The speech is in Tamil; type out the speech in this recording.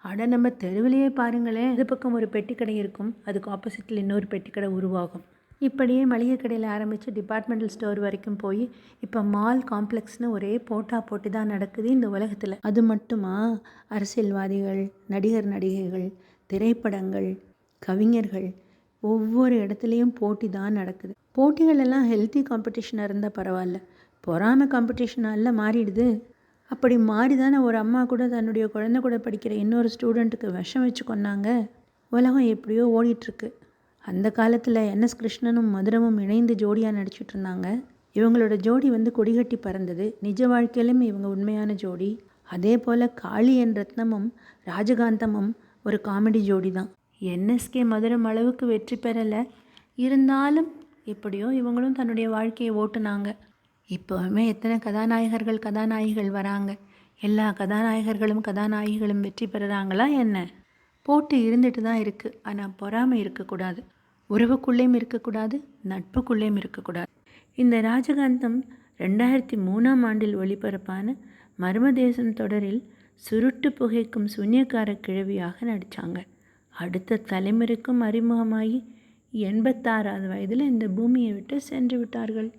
அட நம்ம தெருவிலேயே பாருங்களேன், இது பக்கம் ஒரு பெட்டி கடை இருக்கும், அதுக்கு ஆப்போசிட்டில் இன்னொரு பெட்டி கடை உருவாகும். இப்படியே மளிகை கடையில் ஆரம்பித்து டிபார்ட்மெண்டல் ஸ்டோர் வரைக்கும் போய் இப்போ மால் காம்ப்ளெக்ஸ்னு ஒரே போட்டி தான் நடக்குது இந்த உலகத்தில். அது மட்டுமா, அரசியல்வாதிகள், நடிகர் நடிகைகள், திரைப்படங்கள், கவிஞர்கள், ஒவ்வொரு இடத்துலையும் போட்டி தான் நடக்குது. போட்டிகள் எல்லாம் ஹெல்த்தி காம்படிஷனாக இருந்தால் பரவாயில்ல, பொறாமை காம்படிஷனால மாறிடுது. அப்படி மாறி தானே ஒரு அம்மா கூட தன்னுடைய குழந்தை கூட படிக்கிற இன்னொரு ஸ்டூடெண்ட்டுக்கு விஷம் வச்சு கொண்டாங்க. உலகம் எப்படியோ ஓடிட்டுருக்கு. அந்த காலத்தில் என்எஸ் கிருஷ்ணனும் மதுரமும் இணைந்து ஜோடியாக நடிச்சிட்டு இருந்தாங்க. இவங்களோட ஜோடி கொடிகட்டி பறந்தது. நிஜ வாழ்க்கையிலும் இவங்க உண்மையான ஜோடி. அதே போல் காளி என் ரத்னமும் ராஜகாந்தமும் ஒரு காமெடி ஜோடி தான். என்எஸ்கே மதுரம் அளவுக்கு வெற்றி பெறலை, இருந்தாலும் எப்படியோ இவங்களும் தன்னுடைய வாழ்க்கையை ஓட்டுனாங்க. இப்போவுமே எத்தனை கதாநாயகிகள் வராங்க. எல்லா கதாநாயகிகளும் வெற்றி பெறுறாங்களா என்ன? போட்டி இருந்துட்டு தான் இருக்குது. ஆனால் பொறாமை இருக்கக்கூடாது, உறவுக்குள்ளேயும் இருக்கக்கூடாது, நட்புக்குள்ளேயும் இருக்கக்கூடாது. இந்த ராஜகாந்தம் 2003ஆம் ஆண்டில் ஒளிபரப்பான மர்மதேசம் தொடரில் சுருட்டு புகைக்கும் சூன்யக்கார கிழவியாக நடித்தாங்க. அடுத்த தலைமுறைக்கும் அறிமுகமாகி 86வது வயதில் இந்த பூமியை விட்டு சென்று விட்டார்கள்.